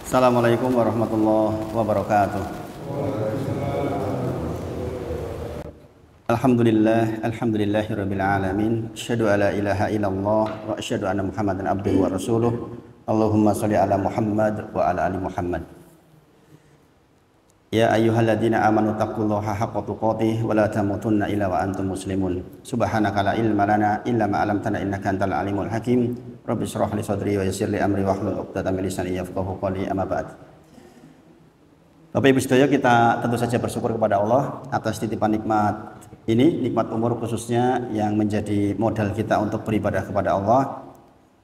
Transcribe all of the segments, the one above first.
Assalamualaikum warahmatullahi wabarakatuh. Alhamdulillahirabbil alamin. Asyhadu alla ilaha illallah wa asyhadu anna Muhammadan abduhu wa rasuluh. Allahumma shalli ala Muhammad wa ala ali Muhammad. Ya ayyuhalladzina amanu taqullaha haqqa tuqatih wa la tamutunna illa wa antum muslimun. Subhanaka la ilma lana illa ma 'allamtana innaka antal alimul hakim. Rabbi shrah li sadri wa yassir li amri wahlul 'uqdatam min lisani yafqahu qawli, amma ba'd. Bapak Ibu sekalian, kita tentu saja bersyukur kepada Allah atas titipan nikmat ini, nikmat umur khususnya yang menjadi modal kita untuk beribadah kepada Allah.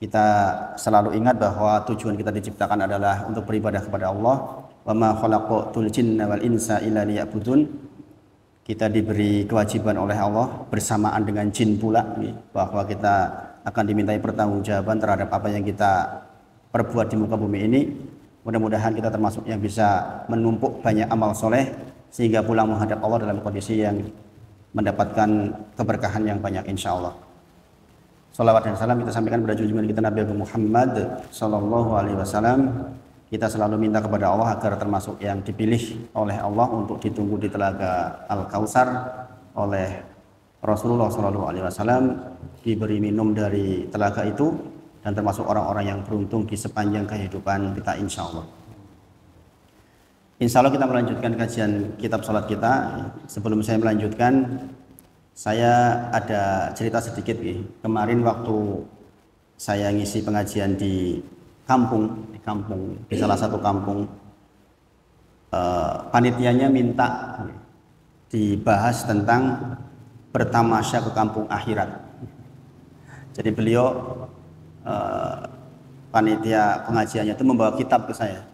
Kita selalu ingat bahwa tujuan kita diciptakan adalah untuk beribadah kepada Allah. Wa ma khalaqatul jinna wal insa illa liya'budun. Kita diberi kewajiban oleh Allah bersamaan dengan jin pula, bahwa kita akan dimintai pertanggungjawaban terhadap apa yang kita perbuat di muka bumi ini. Mudah-mudahan kita termasuk yang bisa menumpuk banyak amal soleh sehingga pulang menghadap Allah dalam kondisi yang mendapatkan keberkahan yang banyak, insya Allah. Salawat dan salam kita sampaikan pada junjungan kita Nabi Muhammad Sallallahu Alaihi Wasallam. Kita selalu minta kepada Allah agar termasuk yang dipilih oleh Allah untuk ditunggu di telaga Al-Kautsar oleh Rasulullah Sallallahu Alaihi Wasallam, diberi minum dari telaga itu, dan termasuk orang-orang yang beruntung di sepanjang kehidupan kita, insya Allah. Insya Allah kita melanjutkan kajian kitab salat kita. Sebelum saya melanjutkan, saya ada cerita sedikit. Kemarin waktu saya ngisi pengajian di salah satu kampung, panitianya minta dibahas tentang bertamasya ke kampung akhirat. Jadi beliau, panitia pengajiannya itu membawa kitab ke saya,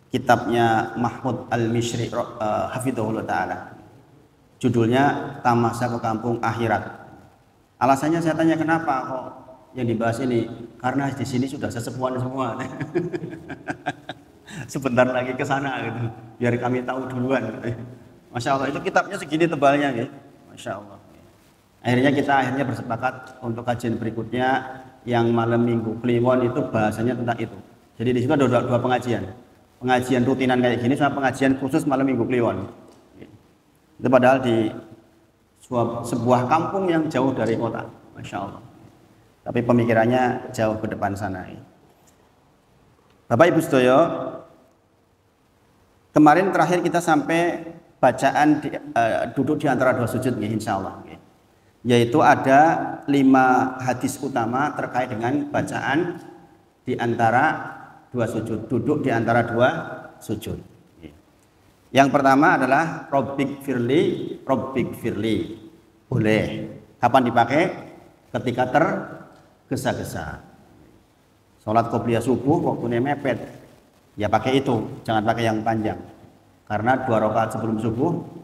kitabnya Mahmud Al-Mishri hafidhahullah ta'ala, judulnya Tamasya ke Kampung Akhirat. Alasannya saya tanya, kenapa kok yang dibahas ini? Karena di sini sudah sesepuan semua. Sebentar lagi ke sana gitu, biar kami tahu duluan. Masya Allah, itu kitabnya segini tebalnya gitu. Masya Allah. Akhirnya kita bersepakat untuk kajian berikutnya yang malam Minggu Kliwon itu bahasanya tentang itu. Jadi di situ ada dua pengajian rutinan kayak gini sama pengajian khusus malam Minggu Kliwon. Itu padahal di sebuah kampung yang jauh dari kota, Masya Allah. Tapi pemikirannya jauh ke depan sana. Bapak Ibu sedaya, kemarin terakhir kita sampai bacaan duduk di antara dua sujud, insya Allah. Yaitu ada 5 hadis utama terkait dengan bacaan di antara dua sujud, duduk di antara dua sujud. Yang pertama adalah Rabbik firli. Boleh. Kapan dipakai? Ketika tergesa-gesa. Sholat qobliyah subuh waktunya mepet, ya pakai itu, jangan pakai yang panjang. Karena 2 rakaat sebelum subuh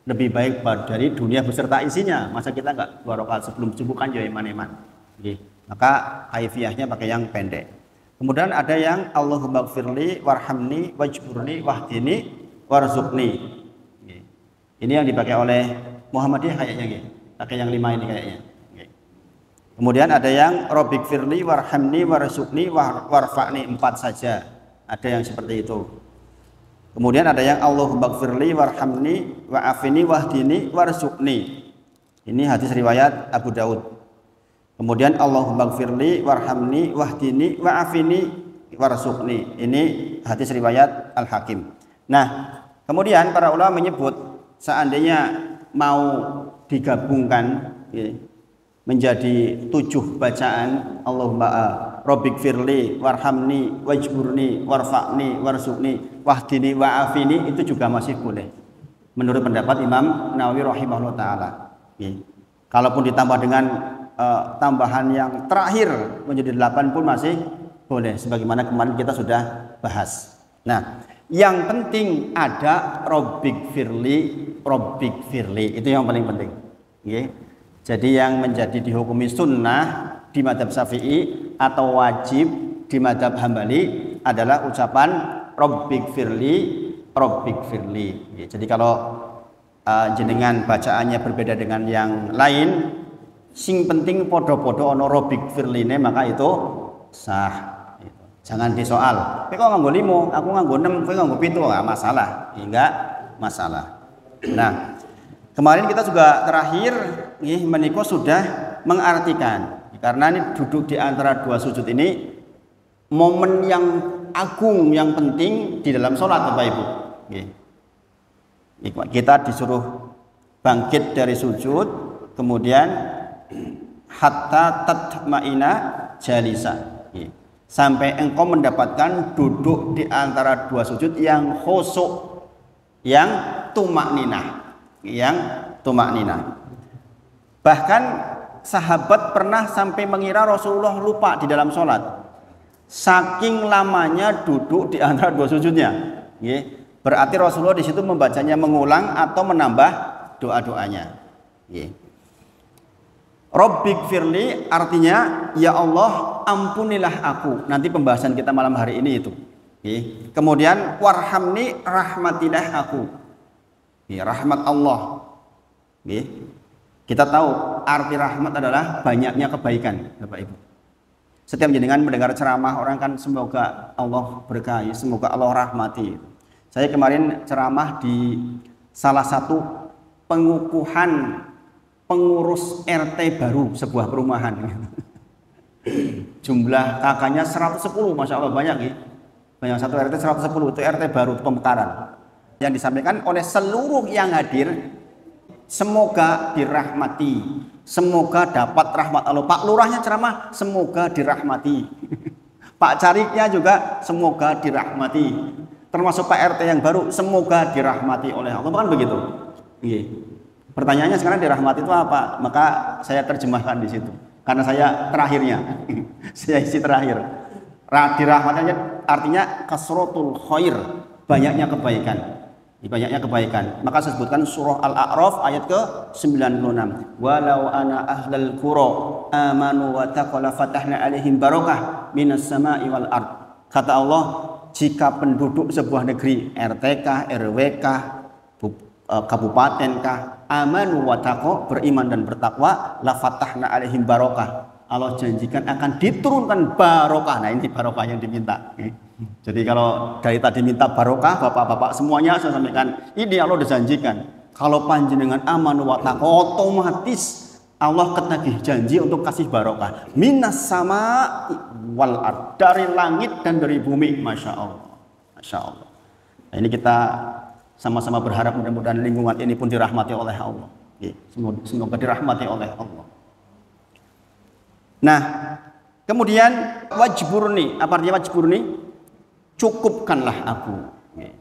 lebih baik dari dunia beserta isinya. Masa kita enggak 2 rakaat sebelum subuh, kan ya iman-iman. Maka kaifiyahnya pakai yang pendek. Kemudian ada yang Allahumma gfirli warhamni wajburni wahdini warzuqni. Ini yang dipakai oleh Muhammadiyah kayaknya, pakai yang 5 ini kayaknya. Kemudian ada yang Rabbik firli warhamni warzuqni warfa'ni, 4 saja. Ada yang seperti itu. Kemudian ada yang Allahumma gfirli warhamni wa'afini wahdini warzuqni. Ini hadis riwayat Abu Daud. Kemudian Allahumma gfirli warhamni wahdini wa'afini warzuqni. Ini hadis riwayat Al-Hakim. Nah, kemudian para ulama menyebut seandainya mau digabungkan menjadi 7 bacaan, Allahumma Rabbik firli warhamni wajburni warfa'ni warzuqni wahdini wa'afini, itu juga masih boleh menurut pendapat Imam Nawawi rahimahullah ta'ala. Kalaupun ditambah dengan tambahan yang terakhir menjadi 8 pun masih boleh, sebagaimana kemarin kita sudah bahas. Nah, yang penting ada Rabbik firli, itu yang paling penting. Jadi yang menjadi dihukumi sunnah di mazhab Syafi'i atau wajib di mazhab Hambali adalah ucapan Rabbik firli. Jadi kalau jenengan bacaannya berbeda dengan yang lain, sing penting podo-podo ono Rabbik firline, maka itu sah. Jangan disoal. Kowe kok nganggo 5, aku nganggo 6, kowe nganggo 7, enggak masalah. Enggak masalah. Nah, kemarin kita juga terakhir menika sudah mengartikan, karena ini duduk di antara dua sujud ini momen yang agung, yang penting di dalam sholat, Bapak Ibu. Kita disuruh bangkit dari sujud, kemudian hatta tatma'ina jalisa, sampai engkau mendapatkan duduk di antara dua sujud yang khusyuk, yang tumak ninah. Bahkan sahabat pernah sampai mengira Rasulullah lupa di dalam sholat, saking lamanya duduk di antara dua sujudnya. Berarti Rasulullah di situ membacanya mengulang atau menambah doa-doanya. Rabbighfirli artinya ya Allah ampunilah aku. Nanti pembahasan kita malam hari ini itu. Kemudian warhamni rahmatilah aku. Rahmat Allah. Kita tahu arti rahmat adalah banyaknya kebaikan, Bapak Ibu. Setiap jenengan mendengar ceramah orang kan semoga Allah berkahi, semoga Allah rahmati. Saya kemarin ceramah di salah satu pengukuhan pengurus RT baru sebuah perumahan. Jumlah kakaknya 110, Masya Allah banyak ya. Banyak, satu RT 110, itu RT baru pemekaran. Yang disampaikan oleh seluruh yang hadir, semoga dirahmati, semoga dapat rahmat Allah. Pak Lurahnya ceramah, semoga dirahmati. Pak Cariknya juga semoga dirahmati. Termasuk Pak RT yang baru, semoga dirahmati oleh Allah. Bukan begitu? Pertanyaannya sekarang dirahmati itu apa? Maka saya terjemahkan di situ. Karena saya terakhirnya, saya isi terakhir. Dirahmatinya artinya kasratul khair, banyaknya kebaikan. Banyaknya kebaikan. Maka saya sebutkan surah Al-A'raf ayat ke-96. Walau ana ahlal qura amanu wa taqala fatahna alaihim barakah minas sama'i wal ard. Kata Allah, jika penduduk sebuah negeri, RT kah, RW kah, kabupaten kah, amanu wa taqwa, beriman dan bertakwa, la fatahna alaihim barakah. Allah janjikan akan diturunkan barokah. Nah, ini barokah yang diminta. Jadi kalau dari tadi minta barokah, bapak-bapak semuanya saya sampaikan, ini Allah dijanjikan. Kalau panjenengan amanu wa taqwa, otomatis Allah ketagih janji untuk kasih barokah. Minas sama wal ard, dari langit dan dari bumi. Masya Allah. Masya Allah. Nah, ini kita sama-sama berharap mudah-mudahan lingkungan ini pun dirahmati oleh Allah. Semoga dirahmati oleh Allah. Nah, kemudian wajburni, apa artinya wajburni? Cukupkanlah aku.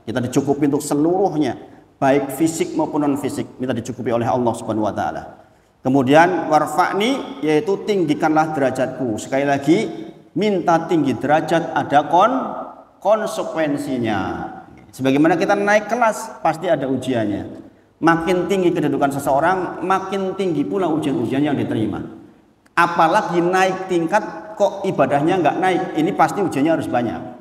Kita dicukupi untuk seluruhnya, baik fisik maupun non fisik. Kita dicukupi oleh Allah Subhanahu wa taala. Kemudian warfa'ni, yaitu tinggikanlah derajatku. Sekali lagi, minta tinggi derajat ada konsekuensinya. Sebagaimana kita naik kelas, pasti ada ujiannya. Makin tinggi kedudukan seseorang, makin tinggi pula ujian-ujian yang diterima. Apalagi naik tingkat, kok ibadahnya nggak naik, ini pasti ujiannya harus banyak.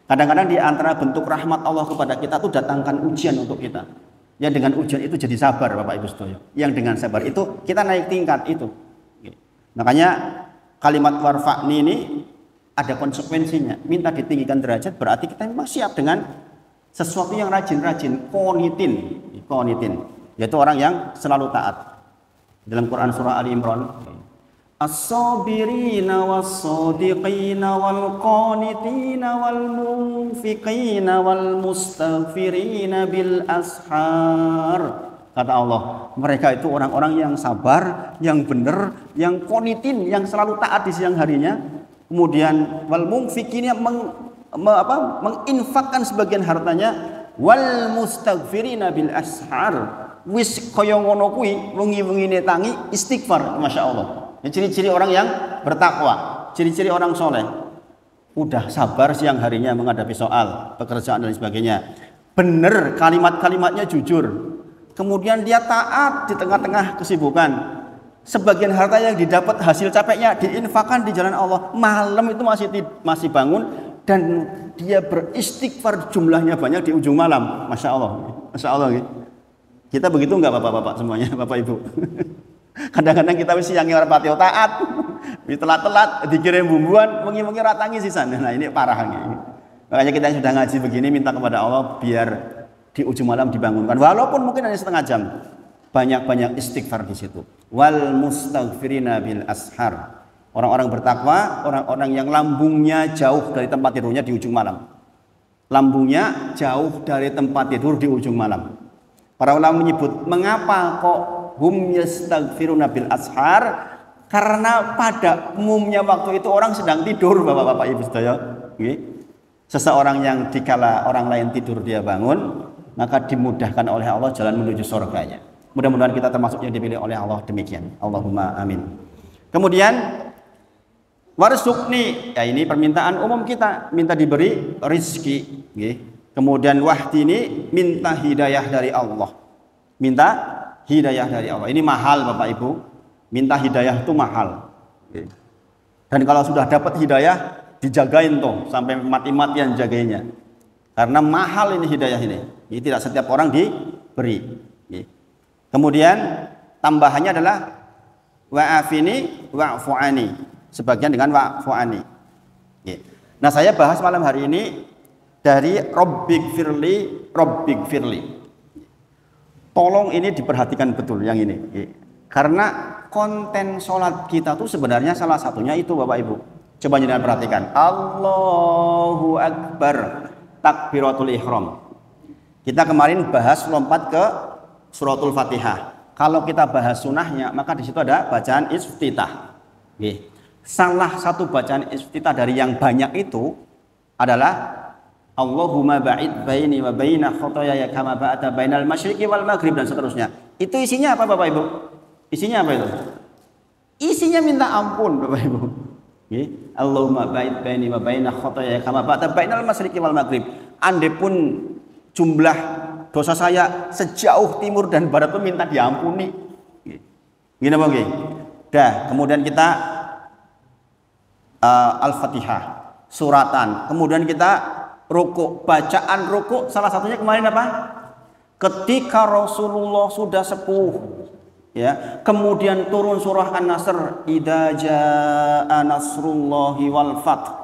Kadang-kadang di antara bentuk rahmat Allah kepada kita itu datangkan ujian untuk kita. Ya dengan ujian itu jadi sabar, Bapak Ibu Sedoyo. Yang dengan sabar itu kita naik tingkat itu. Makanya kalimat warfa'ni ini ada konsekuensinya. Minta ditinggikan derajat berarti kita memang siap dengan sesuatu yang rajin-rajin, qanitin, yaitu orang yang selalu taat. Dalam Quran surah Ali Imran, as-sabirina was-sadiqina wal-qanitina wal-munfiqina wal-mustaghfirina bil ashar. Kata Allah, mereka itu orang-orang yang sabar, yang benar, yang qanitin, yang selalu taat di siang harinya. Kemudian wal-munfiqina menginfakkan sebagian hartanya, wal-mustaghfirina bil ashar. Wis kaya ngono kuwi wengi-wengine tangi istighfar, Masya Allah. Ini ciri-ciri orang yang bertakwa, ciri-ciri orang soleh. Udah sabar siang harinya menghadapi soal, pekerjaan dan sebagainya. Bener kalimat-kalimatnya jujur. Kemudian dia taat di tengah-tengah kesibukan. Sebagian harta yang didapat hasil capeknya diinfakkan di jalan Allah. Malam itu masih bangun dan dia beristighfar jumlahnya banyak di ujung malam. Masya Allah. Masya Allah. Kita begitu enggak Bapak-bapak semuanya, Bapak Ibu? Kadang-kadang kita siangnya ora pati taat. telat-telat dikirim bumbuan, wengi-wengi ratangi sisan. Nah, ini parah ini. Makanya kita yang sudah ngaji begini minta kepada Allah biar di ujung malam dibangunkan. Walaupun mungkin hanya setengah jam. Banyak-banyak istighfar di situ. Wal mustaghfirina bil ashar. Orang-orang bertakwa, orang-orang yang lambungnya jauh dari tempat tidurnya di ujung malam. Lambungnya jauh dari tempat tidur di ujung malam. Para ulama menyebut, mengapa kok hum yastaghfiruna bil ashar? Karena pada umumnya waktu itu orang sedang tidur, Bapak-bapak Ibu sedaya. Seseorang yang dikala orang lain tidur dia bangun, maka dimudahkan oleh Allah jalan menuju surganya. Mudah-mudahan kita termasuk yang dipilih oleh Allah demikian. Allahumma amin. Kemudian warzuqni, ya ini permintaan umum kita, minta diberi rizki. Kemudian wahdini, minta hidayah dari Allah. Minta hidayah dari Allah. Ini mahal Bapak Ibu. Minta hidayah itu mahal. Dan kalau sudah dapat hidayah, dijagain tuh sampai mati-matian jagainya. Karena mahal ini hidayah ini. Ini tidak setiap orang diberi. Kemudian tambahannya adalah wa'afini wa'fu'ani. Sebagian dengan wa'fu'ani. Nah, saya bahas malam hari ini dari Rabbik firli. Tolong ini diperhatikan betul yang ini. Karena konten sholat kita tuh sebenarnya salah satunya itu Bapak Ibu. Coba jangan perhatikan. Allahu Akbar. Takbiratul ihram. Kita kemarin bahas lompat ke suratul Fatihah. Kalau kita bahas sunahnya, maka di situ ada bacaan iftitah. Salah satu bacaan iftitah dari yang banyak itu adalah Allahumma ba'id baini wa baina khotoyaya kama ba'ata bainal masyriqi wal maghrib dan seterusnya. Itu isinya apa Bapak Ibu? Isinya apa itu? Isinya minta ampun Bapak Ibu. Allahumma ba'id baini wa baina khotoyaya kama ba'ata bainal masyriqi wal maghrib. Andai pun jumlah dosa saya sejauh timur dan barat itu minta diampuni. Gini apa nggih? Dah, kemudian kita Al-Fatihah, suratan. Kemudian kita rukuk, bacaan rukuk salah satunya kemarin apa? Ketika Rasulullah sudah sepuh, ya. Kemudian turun surah An-Nasr, idza jaa nasrullahi wal fath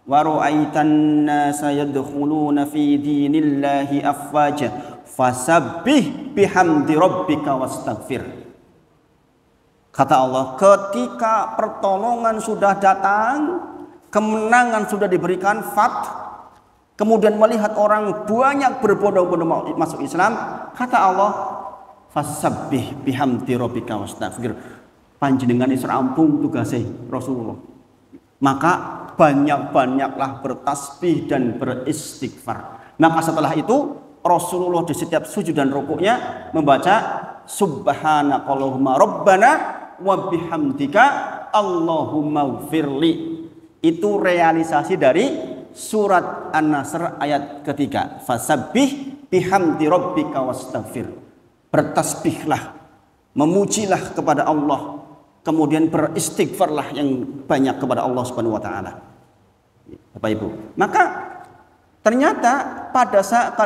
wa ra'aitan nasa yadkhuluna fi dinillahi afwaja fasabbih bihamdi rabbika wastaghfir. Kata Allah, ketika pertolongan sudah datang, kemenangan sudah diberikan, fath, kemudian melihat orang banyak berbondong-bondong masuk Islam, kata Allah, fasabbih bihamdi rabbika wastaghfir. Panjenengan isra ampun tugasnya Rasulullah. Maka banyak-banyaklah bertasbih dan beristighfar. Maka setelah itu Rasulullah di setiap sujud dan rukuknya membaca subhanakallahumma rabbana wa bihamdika Allahumma gfirli. Itu realisasi dari surat An-Nasr ayat ketiga. Fasabbih bihamdi rabbika wastaghfir. Bertasbihlah, memujilah kepada Allah, kemudian beristighfarlah yang banyak kepada Allah Subhanahu wa taala. Bapak Ibu, maka ternyata pada saat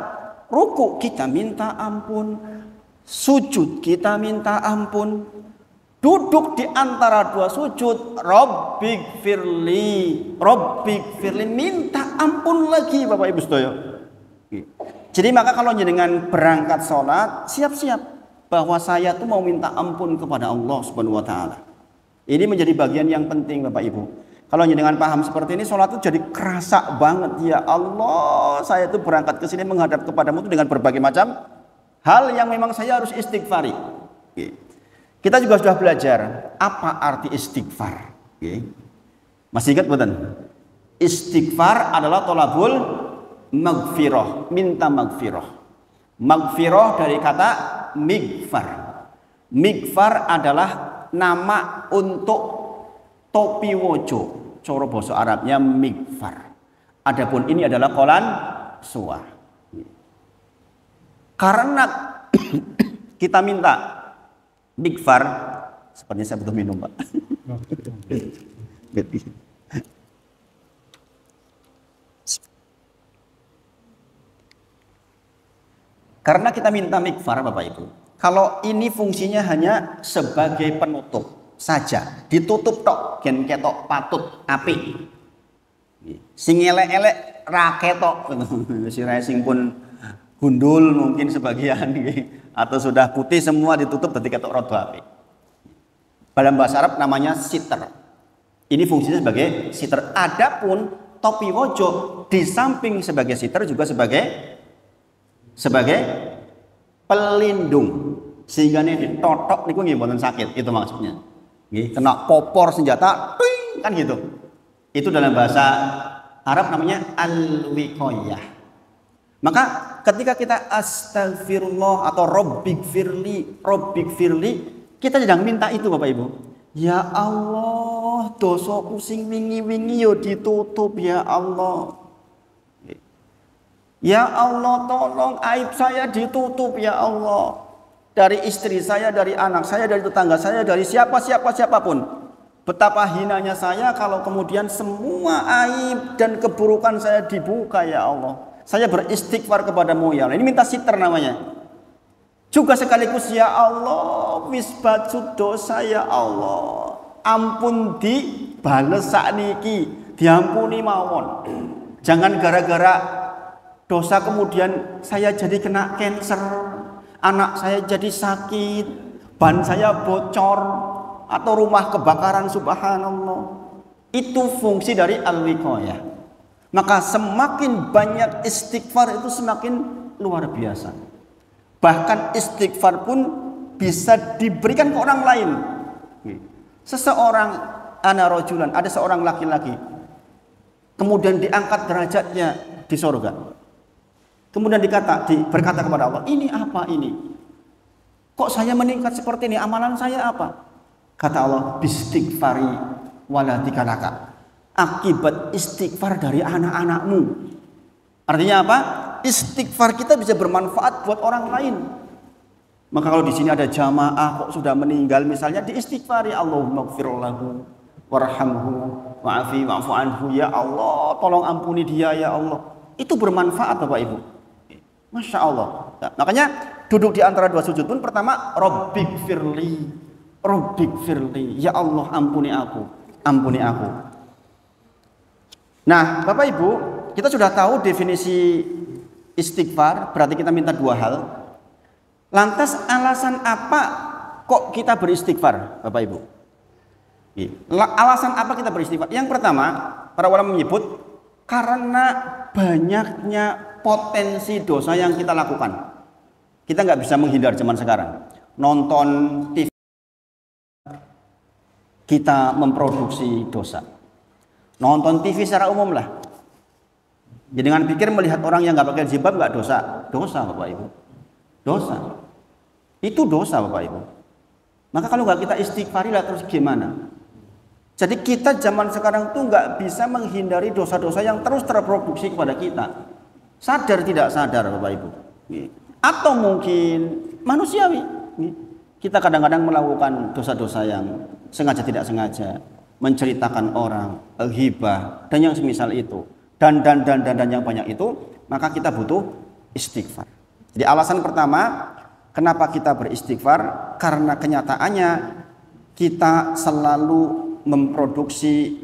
ruku kita minta ampun, sujud kita minta ampun, duduk di antara dua sujud, Rabbik firli, minta ampun lagi Bapak Ibu sedaya. Jadi maka kalau jenengan berangkat sholat, siap-siap bahwa saya tuh mau minta ampun kepada Allah Subhanahu wa taala. Ini menjadi bagian yang penting Bapak Ibu. Kalau jenengan paham seperti ini, sholat itu jadi kerasa banget. Ya Allah, saya tuh berangkat ke sini menghadap kepadamu itu dengan berbagai macam hal yang memang saya harus istighfari. Kita juga sudah belajar apa arti istighfar. Masih ingat bukan? Istighfar adalah tolabul magfirah, minta magfirah. Magfirah dari kata migfar. Migfar adalah nama untuk topi wojo. Cara bahasa Arabnya migfar. Adapun ini adalah qolan suah. Karena kita minta migfar, sepertinya saya butuh minum, Pak. Karena kita minta mikfar Bapak Ibu. Kalau ini fungsinya hanya sebagai penutup. saja, ditutup tok, gen ketok patut apik. Sing elek-elek ra ketok, sirahe sing pun gundul mungkin sebagian atau sudah putih semua ditutup dadi ketok rada apik. Dalam bahasa Arab namanya siter. Ini fungsinya sebagai siter. Adapun topi wojo di samping sebagai siter juga sebagai pelindung, sehingga nih ditotok niku nggih mboten sakit, itu maksudnya. Nggih, kena popor senjata, ting, kan gitu. Itu dalam bahasa Arab namanya al-wiqayah. Maka ketika kita astagfirullah atau robbikfirli, kita sedang minta itu Bapak Ibu. Ya Allah, dosaku sing wingi-wingi yo ditutup ya Allah. Ya Allah, tolong aib saya ditutup ya Allah. Dari istri saya, dari anak saya, dari tetangga saya, dari siapapun. Betapa hinanya saya kalau kemudian semua aib dan keburukan saya dibuka ya Allah. Saya beristighfar kepadamu ya Allah. Ini minta siter namanya. Juga sekaligus ya Allah, wisbatu dosa ya Allah. Ampun dibales sakniki, diampuni mawon. Jangan gara-gara dosa kemudian saya jadi kena cancer, anak saya jadi sakit, ban saya bocor, atau rumah kebakaran, subhanallah. Itu fungsi dari al-wiqayah. Maka semakin banyak istighfar itu semakin luar biasa. Bahkan istighfar pun bisa diberikan ke orang lain. Seseorang, ana rajulan, ada seorang laki-laki, kemudian diangkat derajatnya di surga. Kemudian berkata kepada Allah, ini apa ini? Kok saya meningkat seperti ini? Amalan saya apa? Kata Allah, bistighfari waladikalaka. Akibat istighfar dari anak-anakmu. Artinya apa? Istighfar kita bisa bermanfaat buat orang lain. Maka kalau di sini ada jamaah kok sudah meninggal misalnya, diistighfari, Allahumma gfirlahu warhamhu wa'fu anhu, ya Allah, tolong ampuni dia ya Allah. Itu bermanfaat Bapak Ibu. Masya Allah. Nah, makanya duduk di antara dua sujud pun pertama Robbikfirli, ya Allah ampuni aku. Nah Bapak Ibu, kita sudah tahu definisi istighfar, berarti kita minta dua hal. Lantas alasan apa kok kita beristighfar Bapak Ibu? Alasan apa kita beristighfar? Yang pertama, para ulama menyebut karena banyaknya potensi dosa yang kita lakukan. Kita nggak bisa menghindar zaman sekarang. Nonton TV, kita memproduksi dosa. Nonton TV secara umum lah. Jadi dengan pikir melihat orang yang nggak pakai jilbab nggak dosa? Dosa Bapak Ibu. Dosa. Itu dosa Bapak Ibu. Maka kalau nggak kita istighfari lah terus gimana? Jadi kita zaman sekarang tuh nggak bisa menghindari dosa-dosa yang terus terproduksi kepada kita. Sadar tidak sadar Bapak Ibu. Atau mungkin manusiawi. Kita kadang-kadang melakukan dosa-dosa yang sengaja tidak sengaja. Menceritakan orang, ghibah, dan yang semisal itu. Dan yang banyak itu. Maka kita butuh istighfar. Jadi alasan pertama, kenapa kita beristighfar? Karena kenyataannya kita selalu memproduksi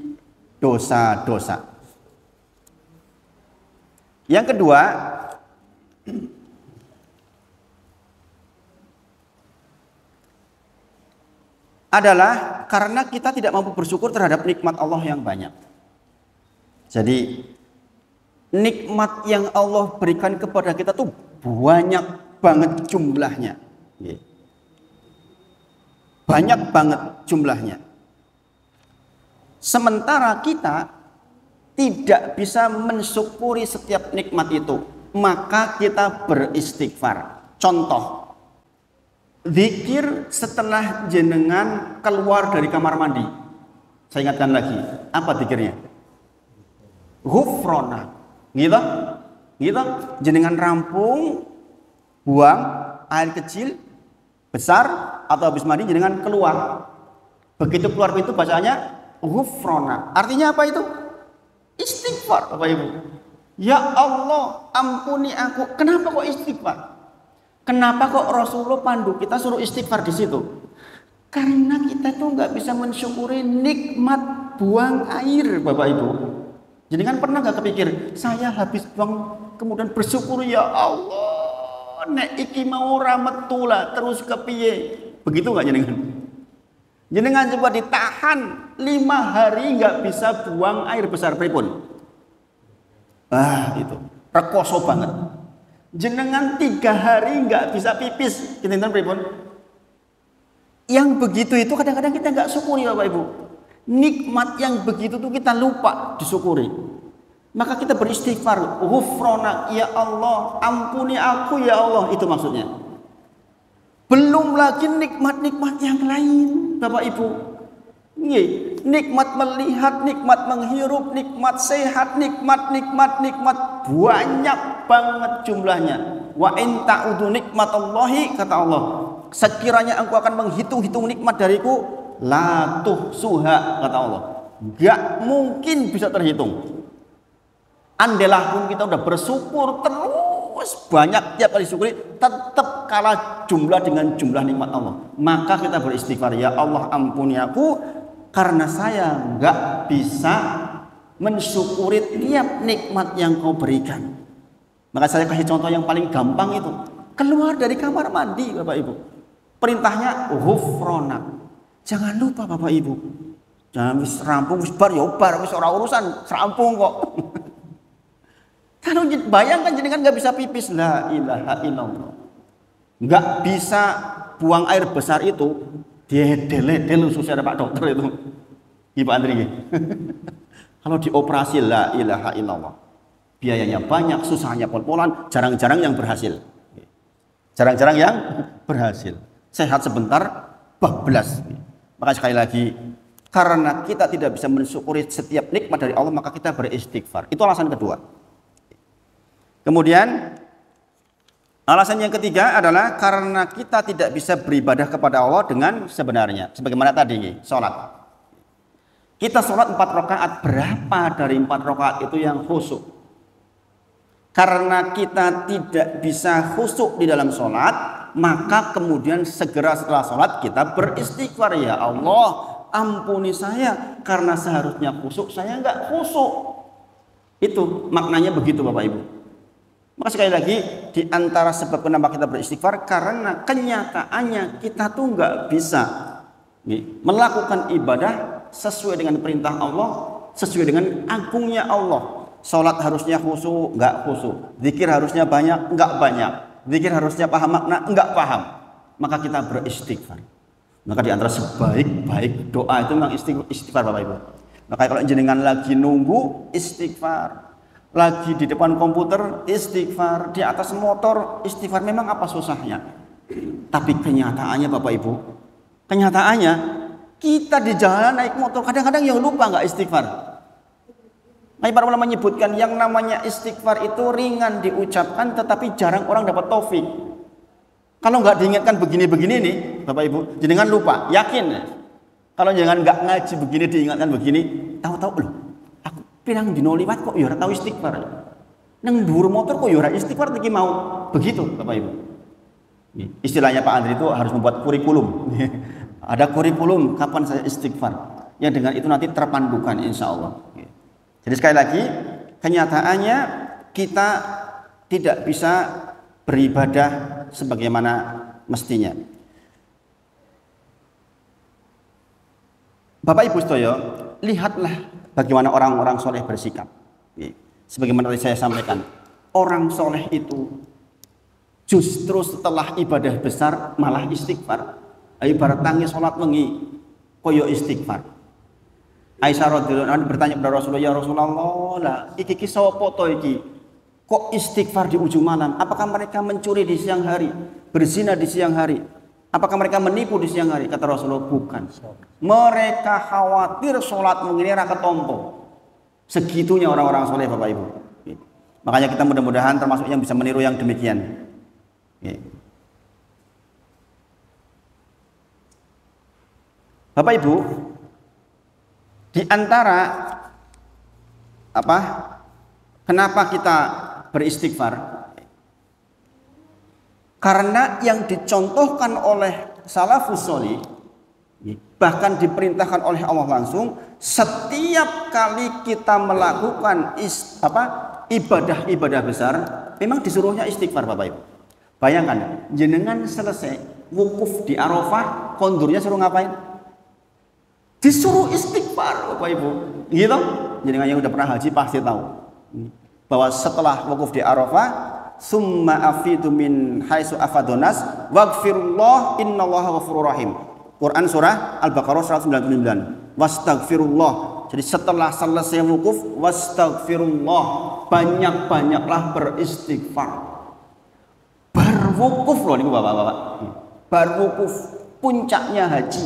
dosa-dosa. Yang kedua, adalah karena kita tidak mampu bersyukur terhadap nikmat Allah yang banyak. Jadi nikmat yang Allah berikan kepada kita tuh banyak banget jumlahnya. Banyak banget jumlahnya. Sementara kita tidak bisa mensyukuri setiap nikmat itu, maka kita beristighfar. Contoh, zikir setelah jenengan keluar dari kamar mandi. Saya ingatkan lagi, apa zikirnya? Ghufrana. Gitu? Jenengan rampung, buang air kecil, besar, atau habis mandi jenengan keluar. Begitu keluar pintu bacanya ghufrana. Artinya apa itu? Istighfar Bapak Ibu. Ya Allah ampuni aku. Kenapa kok istighfar? Kenapa kok Rasulullah pandu kita suruh istighfar di situ? Karena kita tuh nggak bisa mensyukuri nikmat buang air, Bapak Ibu. Jadi kan pernah nggak kepikir, saya habis buang kemudian bersyukur, ya Allah, nek iki mau rametula terus kepiye? Begitu nggak jenengan? Jenengan coba ditahan 5 hari nggak bisa buang air besar pripun. Itu rekoso banget. Jenengan 3 hari nggak bisa pipis, kinten pripun? Yang begitu itu kadang-kadang kita nggak syukuri, Bapak Ibu. Nikmat yang begitu tuh kita lupa disyukuri. Maka kita beristighfar, ghufranak ya Allah, ampuni aku ya Allah, itu maksudnya. Belum lagi nikmat-nikmat yang lain, Bapak Ibu. Nikmat melihat, nikmat menghirup, nikmat sehat, nikmat banyak banget jumlahnya. Wa in ta'udu nikmatallahi, kata Allah, sekiranya engkau akan menghitung-hitung nikmat dariku, la tuhsuha, kata Allah, gak mungkin bisa terhitung. Andelah pun kita udah bersyukur terus banyak tiap kali syukuri, tetap kalah jumlah dengan jumlah nikmat Allah. Maka kita beristighfar, ya Allah ampuni aku karena saya nggak bisa mensyukuri tiap nikmat yang kau berikan. Maka saya kasih contoh yang paling gampang itu, keluar dari kamar mandi, Bapak Ibu, perintahnya ghufranak. Jangan lupa, Bapak Ibu, jangan wis rampung wis bar ya bar, wis ora urusan rampung kok. Kalau bayangkan jenengan nggak bisa pipis, la ilaha illallah, nggak bisa buang air besar itu, diedel-edel khususnya ada Pak Dokter itu, Ibu Andri. Kalau dioperasi, la ilaha illallah, biayanya banyak, susahnya pol-polan, jarang-jarang yang berhasil. Jarang-jarang yang berhasil. Sehat sebentar, bablas. Maka sekali lagi, karena kita tidak bisa mensyukuri setiap nikmat dari Allah, maka kita beristighfar. Itu alasan kedua. Kemudian alasan yang ketiga adalah karena kita tidak bisa beribadah kepada Allah dengan sebenarnya. Sebagaimana tadi, sholat. Kita sholat 4 rakaat, berapa dari 4 rakaat itu yang khusyuk? Karena kita tidak bisa khusyuk di dalam sholat, maka kemudian segera setelah sholat kita beristighfar, ya Allah ampuni saya karena seharusnya khusyuk saya nggak khusyuk. Itu maknanya begitu, Bapak Ibu. Maka sekali lagi, di antara sebab kenapa kita beristighfar, karena kenyataannya kita tuh nggak bisa melakukan ibadah sesuai dengan perintah Allah, sesuai dengan agungnya Allah. Sholat harusnya khusyuk, nggak khusyuk. Zikir harusnya banyak, nggak banyak. Zikir harusnya paham makna, nggak paham. Maka kita beristighfar. Maka di antara sebaik-baik doa itu memang istighfar, Bapak Ibu. Maka kalau jenengan lagi nunggu, istighfar. Lagi di depan komputer, istighfar. Di atas motor, istighfar. Memang apa susahnya? Tapi kenyataannya, Bapak Ibu, kenyataannya kita di jalan naik motor kadang-kadang yang lupa nggak istighfar. Nah, para ulama menyebutkan yang namanya istighfar itu ringan diucapkan, tetapi jarang orang dapat taufik. Kalau nggak diingatkan begini-begini nih, Bapak Ibu, jenengan lupa, yakin. Kalau jangan nggak ngaji begini diingatkan begini, tahu-tahu loh, aku pirang dino liwat kok ya ora tahu istighfar. Nang dhuwur motor kok ya ora istighfar iki mau. Begitu, Bapak Ibu. Istilahnya Pak Andri itu harus membuat kurikulum. Ada kurikulum kapan saya istighfar. Yang dengan itu nanti terpandukan insya Allah. Jadi sekali lagi, kenyataannya kita tidak bisa beribadah sebagaimana mestinya. Bapak Ibu Stoyo, lihatlah bagaimana orang-orang soleh bersikap. Sebagaimana tadi saya sampaikan, orang soleh itu justru setelah ibadah besar malah istighfar. Ibarat tangi sholat wengi, koyo istighfar. Aisyah radhiyallahu anha bertanya kepada Rasulullah, ya Rasulullah, lah iki sapa to iki? Kok istighfar di ujung malam? Apakah mereka mencuri di siang hari, berzina di siang hari? Apakah mereka menipu di siang hari? Kata Rasulullah, bukan. Mereka khawatir sholat mengira ketompo. Segitunya orang-orang soleh, Bapak Ibu. Makanya kita mudah-mudahan termasuk yang bisa meniru yang demikian. Bapak Ibu, di antara kenapa kita beristighfar? Karena yang dicontohkan oleh salafus sholih bahkan diperintahkan oleh Allah langsung, setiap kali kita melakukan ibadah-ibadah besar, memang disuruhnya istighfar Bapak Ibu. Bayangkan, jenengan selesai wukuf di Arafah, kondurnya suruh ngapain? Disuruh istighfar Bapak Ibu. Gitu? Jenengan yang udah pernah haji pasti tahu bahwa setelah wukuf di Arafah, summa afidu min haitsu afadonas waghfirullah innallaha ghafurur rahim. Quran surah Al-Baqarah 199. Wastaghfirullah. Jadi setelah selesai wukuf, wastaghfirullah, banyak-banyaklah beristighfar. Berwukuf loh nih Bapak-bapak. Berwukuf puncaknya haji.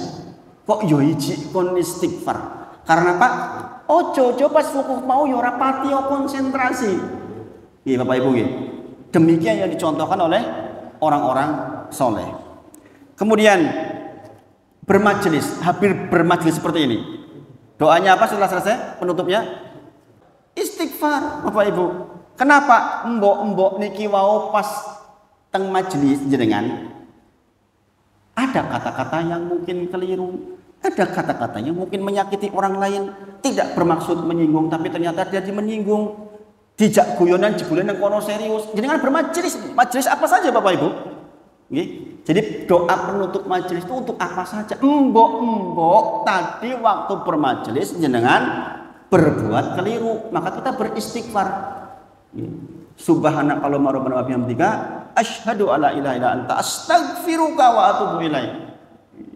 Kok yo hiji kon istighfar? Karena Pak, ojo pas wukuf mau yo ora pati konsentrasi. Nggih Bapak Ibu nggih. Demikian yang dicontohkan oleh orang-orang soleh. Kemudian bermajelis, hampir bermajelis seperti ini. Doanya apa setelah selesai? Penutupnya istighfar, Bapak Ibu. Kenapa? Mbok niki wau pas teng majelis jenengan ada kata-kata yang mungkin keliru, ada kata-kata yang mungkin menyakiti orang lain, tidak bermaksud menyinggung tapi ternyata dia menyinggung. Dijak guyonan jebulan yang kono serius. Jenengan bermajelis, majelis apa saja Bapak Ibu? Jadi doa penutup majelis itu untuk apa saja? Mbok tadi waktu bermajelis jenengan berbuat keliru, maka kita beristighfar. Subhanakallahumma rabbana wa bihamdika asyhadu alla ilaha illa anta astaghfiruka wa atubu ilaik.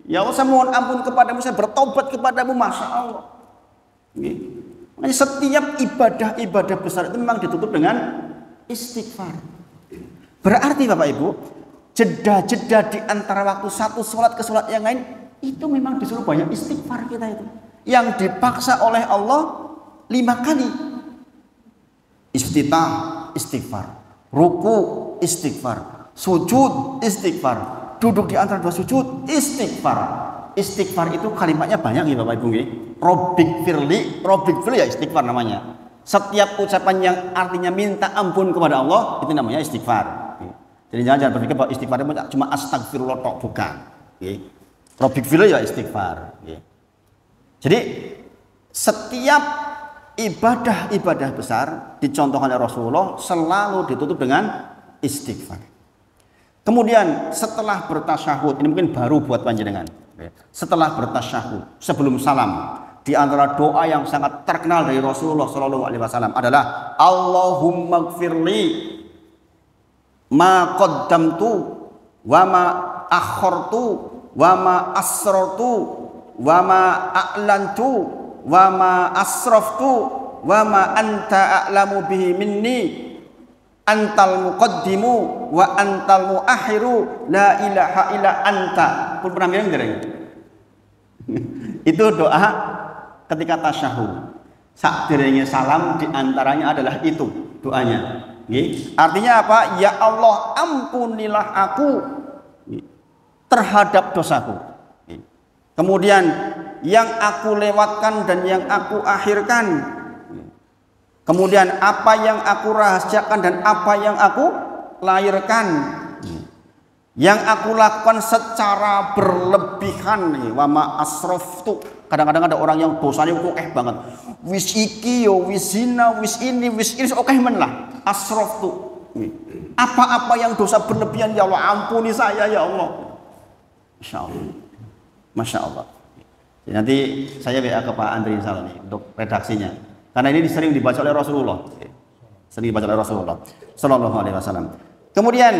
Ya Allah, saya mohon ampun kepadamu, saya bertobat kepadamu, Masya Allah. Makanya setiap ibadah besar itu memang ditutup dengan istighfar. Berarti Bapak Ibu, jeda-jeda di antara waktu satu sholat ke sholat yang lain itu memang disuruh banyak istighfar kita itu. Yang dipaksa oleh Allah 5 kali. Iftitah istighfar, ruku istighfar, sujud istighfar, duduk di antara 2 sujud istighfar. Istighfar itu kalimatnya banyak ya Bapak Ibu nggih. Robbik firli ya istighfar namanya. Setiap ucapan yang artinya minta ampun kepada Allah itu namanya istighfar. Jadi jangan berpikir bahwa istighfar itu cuma astagfirullah tok, bukan. Robbik firli ya istighfar. Jadi setiap ibadah besar dicontohkan oleh Rasulullah selalu ditutup dengan istighfar. Kemudian setelah bertasyahud, ini mungkin baru buat panjenengan. Setelah bertasyahud, sebelum salam, di antara doa yang sangat terkenal dari Rasulullah SAW adalah Allahumma gfirli ma qaddamtu wa ma akhartu wa ma asrartu wa ma a'lantu wa ma asraftu wa ma anta a'lamu bihi minni antal muqaddimu wa antal muakhiru la ilaha illa anta. Pun pernah bilang dereng. Itu doa ketika tasyahud. Sakderenge salam diantaranya adalah itu doanya. Artinya apa? Ya Allah, ampunilah aku terhadap dosaku. Kemudian yang aku lewatkan dan yang aku akhirkan. Kemudian apa yang aku rahasiakan dan apa yang aku lahirkan. Yang aku lakukan secara berlebihan. Wa ma asraftu. Kadang-kadang ada orang yang dosanya banget. Wis iki yo, wis zina, wis ini oke men lah. Asraftu. Apa-apa yang dosa berlebihan ya Allah ampuni saya ya Allah. Masya Allah. Masya Allah. Jadi nanti saya WA ke Pak Andri insya Allah nih untuk redaksinya. Karena ini sering dibaca oleh Rasulullah. Sering dibaca oleh Rasulullah Sallallahu Alaihi Wasallam. Kemudian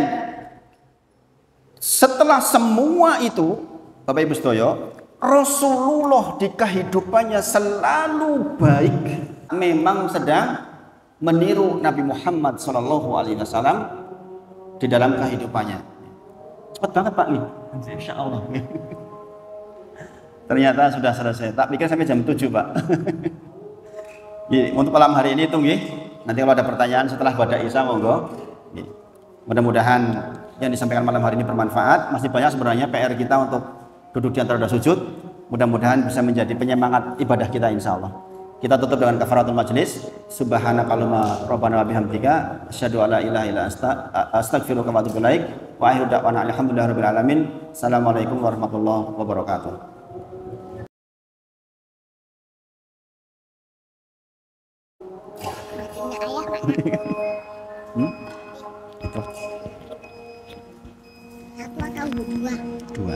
setelah semua itu, Bapak Ibu Sedoyo, Rasulullah di kehidupannya selalu baik. Memang sedang meniru Nabi Muhammad Sallallahu Alaihi Wasallam di dalam kehidupannya. Cepat banget Pak nih. Insya Allah. Ternyata sudah selesai. Tak pikir sampai jam 7 Pak. Untuk malam hari ini tunggu. Nanti kalau ada pertanyaan setelah Bada Isya monggo. Mudah-mudahan yang disampaikan malam hari ini bermanfaat. Masih banyak sebenarnya PR kita untuk duduk di antara 2 sujud. Mudah-mudahan bisa menjadi penyemangat ibadah kita insya Allah. Kita tutup dengan kafaratul majlis. Subhanakallahumma rabbana wa bihamdika asyhadu alla ilaha illa anta astaghfiruka wa atubu ilaik. Wa akhiru da'wana alhamdulillahirabbil alamin. Assalamualaikum warahmatullahi wabarakatuh. Itu. Satu atau dua? Dua.